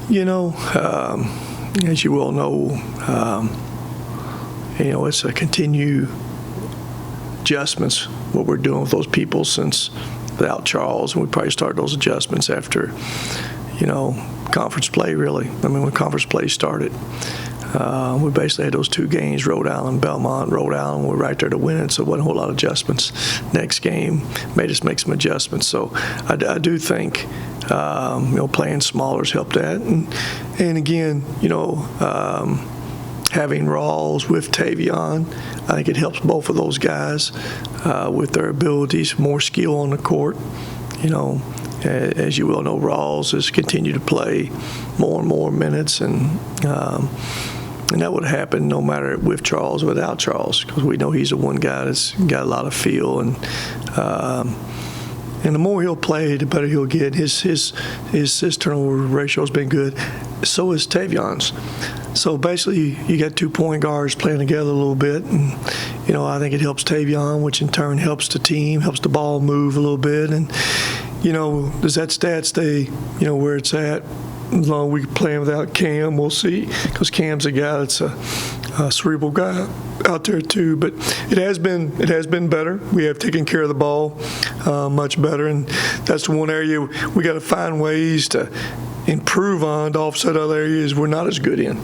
As you well know, it's a continued adjustments, what we're doing with those people since without Charles, and we probably started those adjustments after, conference play, really. When conference play started. We basically had those two games, Rhode Island, Belmont. Rhode Island, we're right there to win it, so it wasn't a whole lot of adjustments. Next game made us make some adjustments. So I do think, playing smaller has helped that. And again, having Rawls with Tavion, I think it helps both of those guys with their abilities, more skill on the court. As you well know, Rawls has continued to play more and more minutes, and that would happen no matter with Charles or without Charles, because we know he's the one guy that's got a lot of feel, and the more he'll play, the better he'll get. His turnover ratio has been good. So is Tavion's. So basically, you got 2 point guards playing together a little bit, and I think it helps Tavion, which in turn helps the team, helps the ball move a little bit, and does that stat stay where it's at? As long as we play without Cam, we'll see, because Cam's a guy that's a cerebral guy out there too. But it has been better. We have taken care of the ball much better, and that's the one area we got to find ways to improve on to offset other areas we're not as good in.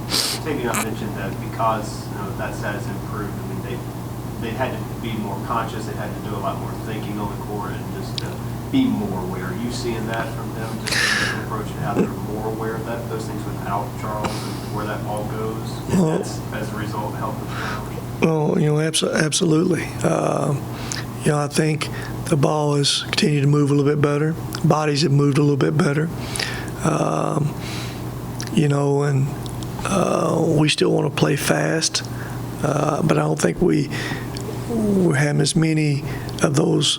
Tavion mentioned that because that stat has improved. They had to be more conscious. They had to do a lot more thinking on the court and just be more aware. Are you seeing that from them, just approach it how they're more aware of those things without Charles and where that ball goes? That's, as a result, helping the turnovers? Well, absolutely. I think the ball has continued to move a little bit better. Bodies have moved a little bit better. And we still want to play fast, but I don't think we have as many of those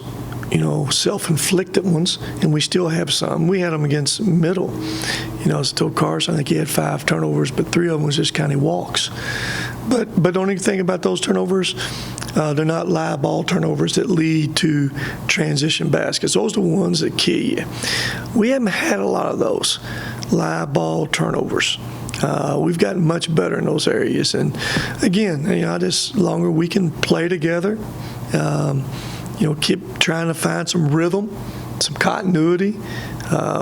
self-inflicted ones, and we still have some. We had them against Middle. As I told Carson, I think he had 5 turnovers, but 3 of them was just kind of walks. But don't even think about those turnovers. They're not live ball turnovers that lead to transition baskets. Those are the ones that kill you. We haven't had a lot of those live ball turnovers. We've gotten much better in those areas. And again, just longer we can play together, keep trying to find some rhythm, some continuity,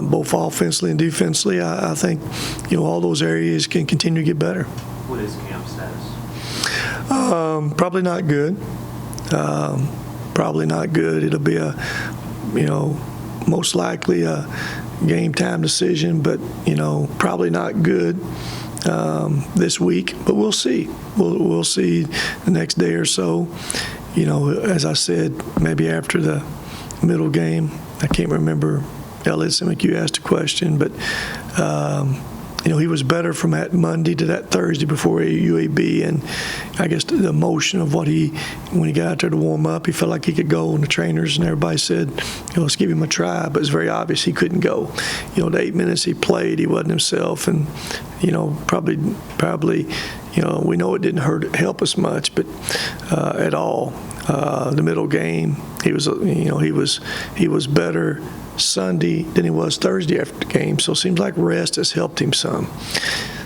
both offensively and defensively. I think, all those areas can continue to get better. What is Cam's status? Probably not good. Probably not good. It'll be most likely a game time decision, but, probably not good this week. But we'll see. We'll see the next day or so. As I said, maybe after the Middle game, I can't remember, Elliott Simic, you asked a question, but, he was better from that Monday to that Thursday before UAB, and I guess the emotion of when he got out there to warm up, he felt like he could go, and the trainers and everybody said, let's give him a try, but it's very obvious he couldn't go. The 8 minutes he played, he wasn't himself, and, probably, we know it didn't help us much, but at all. The Middle game, he was better Sunday than he was Thursday after the game. So it seems like rest has helped him some.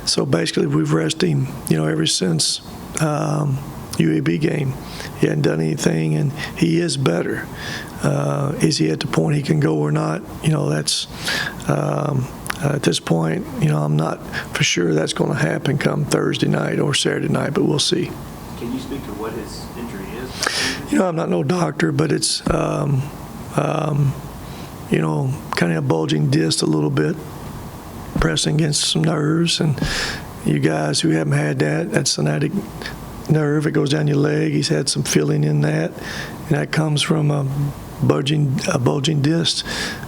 So basically, we've rested him, ever since UAB game. He hadn't done anything, and he is better. Is he at the point he can go or not? That's at this point, I'm not for sure that's going to happen come Thursday night or Saturday night, but we'll see. Can you speak to what his injury is? I'm not no doctor, but it's kind of a bulging disc a little bit, pressing against some nerves. And you guys who haven't had that sciatic nerve, it goes down your leg. He's had some feeling in that, and that comes from a bulging disc.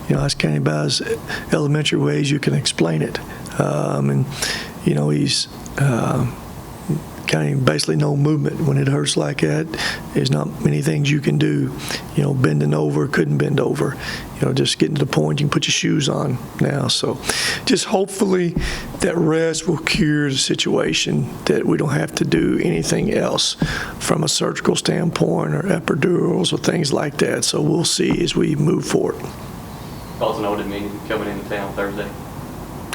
That's kind of about as elementary ways you can explain it. And he's kind of basically no movement when it hurts like that. There's not many things you can do. Bending over, couldn't bend over. Just getting to the point you can put your shoes on now. So just hopefully that rest will cure the situation, that we don't have to do anything else from a surgical standpoint or epidurals or things like that. So we'll see as we move forward. Thoughts on what it means coming into town Thursday?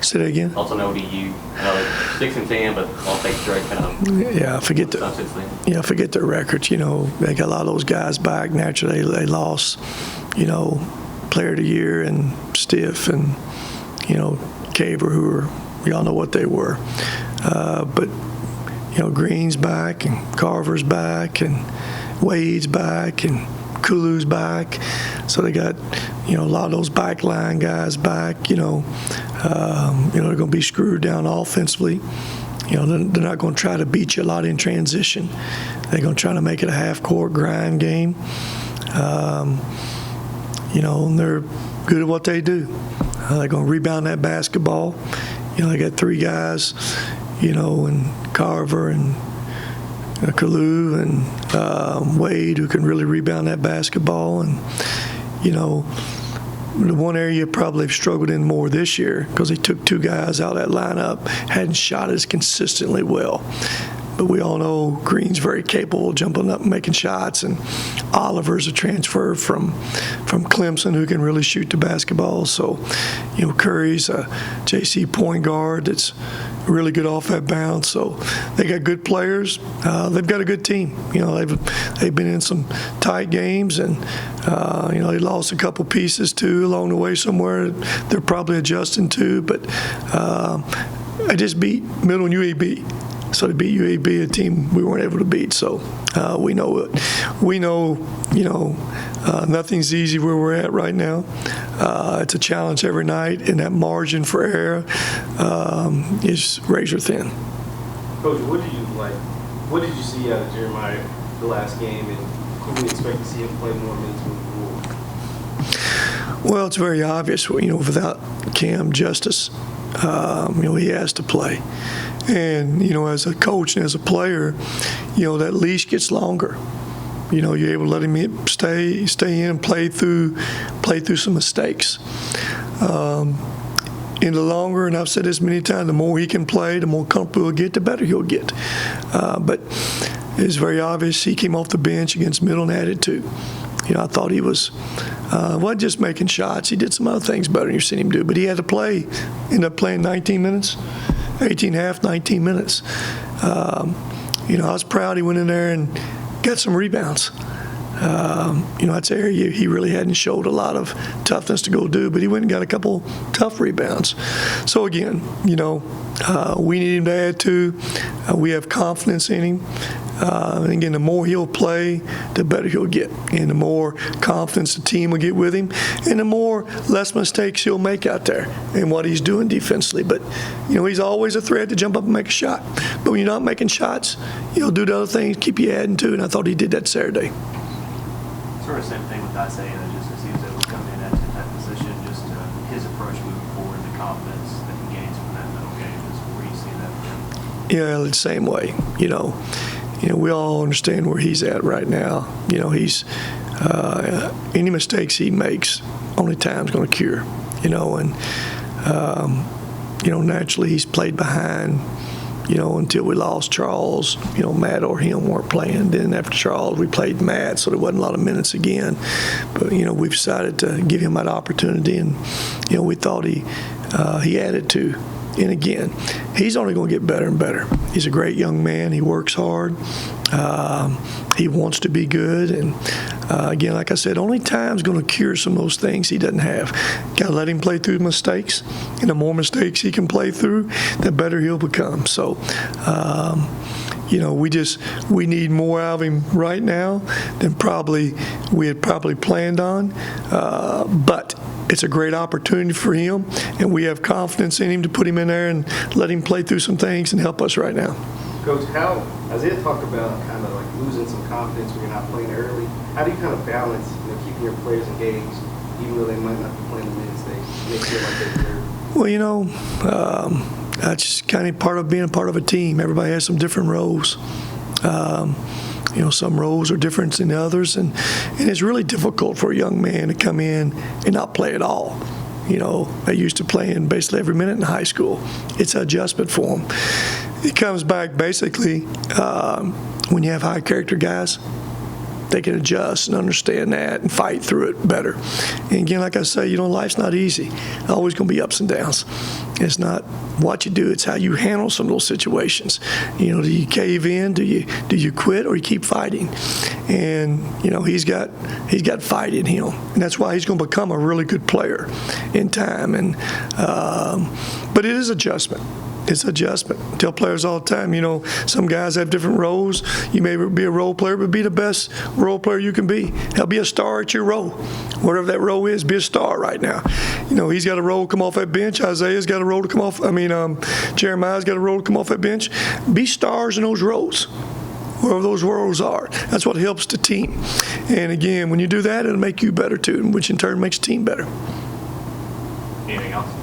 Say that again? Also know ODU. I know it's 6-10, but all takes straight kind of. Yeah, forget their records. They got a lot of those guys back. Naturally, they lost, player of the year and Stiff and, Caver, who were, y'all know what they were. But, Green's back and Carver's back and Wade's back and Kulu's back. So they got, a lot of those backline guys back, they're going to be screwed down offensively. They're not going to try to beat you a lot in transition. They're going to try to make it a half-court grind game. And they're good at what they do. They're going to rebound that basketball. They got three guys, and Carver and Kalu and Wade, who can really rebound that basketball. And, the one area you probably have struggled in more this year, because they took two guys out of that lineup, hadn't shot as consistently well. But we all know Green's very capable of jumping up and making shots, and Oliver's a transfer from Clemson who can really shoot the basketball. So, Curry's a JC point guard that's really good off that bounce. So they got good players. They've got a good team. They've been in some tight games, and they lost a couple pieces too along the way somewhere. They're probably adjusting to, but I just beat Middle and UAB. So they beat UAB, a team we weren't able to beat. So we know nothing's easy where we're at right now. It's a challenge every night, and that margin for error is razor thin. Coach, what did you see out of Jeremiah the last game, and could we expect to see him play more minutes moving forward? Well, it's very obvious. Without Cam Justice, he has to play. And, as a coach and as a player, that leash gets longer. You're able to let him stay in, play through some mistakes. In the longer, and I've said this many times, the more he can play, the more comfortable he'll get, the better he'll get. But it's very obvious he came off the bench against Middle and added to. I thought he wasn't just making shots. He did some other things better than you've seen him do. But he had to play, ended up playing 19 minutes. 18.5, 19 minutes. I was proud he went in there and got some rebounds. That's an area he really hadn't showed a lot of toughness to go do, but he went and got a couple tough rebounds. So again, we need him to add to. We have confidence in him. And again, the more he'll play, the better he'll get. And the more confidence the team will get with him, and the more less mistakes he'll make out there and what he's doing defensively. But, he's always a threat to jump up and make a shot. But when you're not making shots, he'll do the other things, keep you adding to, and I thought he did that Saturday. Sort of same thing with Isaiah, just as he was able to come in at that position, just his approach moving forward, the confidence that he gains from that middle game is where you see that for him. Yeah, the same way, we all understand where he's at right now. He's any mistakes he makes, only time's going to cure. And naturally he's played behind. Until we lost Charles, Matt or him weren't playing. Then after Charles, we played Matt, so there wasn't a lot of minutes again. But we've decided to give him that opportunity, and we thought he added to. And again, he's only going to get better and better. He's a great young man. He works hard. He wants to be good. And again, like I said, only time's going to cure some of those things he doesn't have. Got to let him play through mistakes. And the more mistakes he can play through, the better he'll become. So, we need more out of him right now than we had planned on. But it's a great opportunity for him, and we have confidence in him to put him in there and let him play through some things and help us right now. Coach, how Isaiah talked about kind of like losing some confidence when you're not playing early. How do you kind of balance, keeping your players engaged, even though they might not be playing the minutes they feel like they deserve? Well, that's just kind of part of being a part of a team. Everybody has some different roles. Some roles are different than others, and it's really difficult for a young man to come in and not play at all. They used to playing basically every minute in high school. It's an adjustment for them. It comes back basically when you have high character guys. they can adjust and understand that and fight through it better. And again, like I say, life's not easy. Always going to be ups and downs. It's not what you do, it's how you handle some of those situations. Do you cave in? Do you quit, or you keep fighting? And he's got fight in him, and that's why he's going to become a really good player in time. And but it is adjustment. It's adjustment. I tell players all the time, some guys have different roles. You may be a role player, but be the best role player you can be. Hell, be a star at your role. Whatever that role is, be a star right now. He's got a role to come off that bench. Isaiah's got a role to come off. Jeremiah's got a role to come off that bench. Be stars in those roles, wherever those roles are. That's what helps the team. And again, when you do that, it'll make you better too, which in turn makes the team better. Anything else?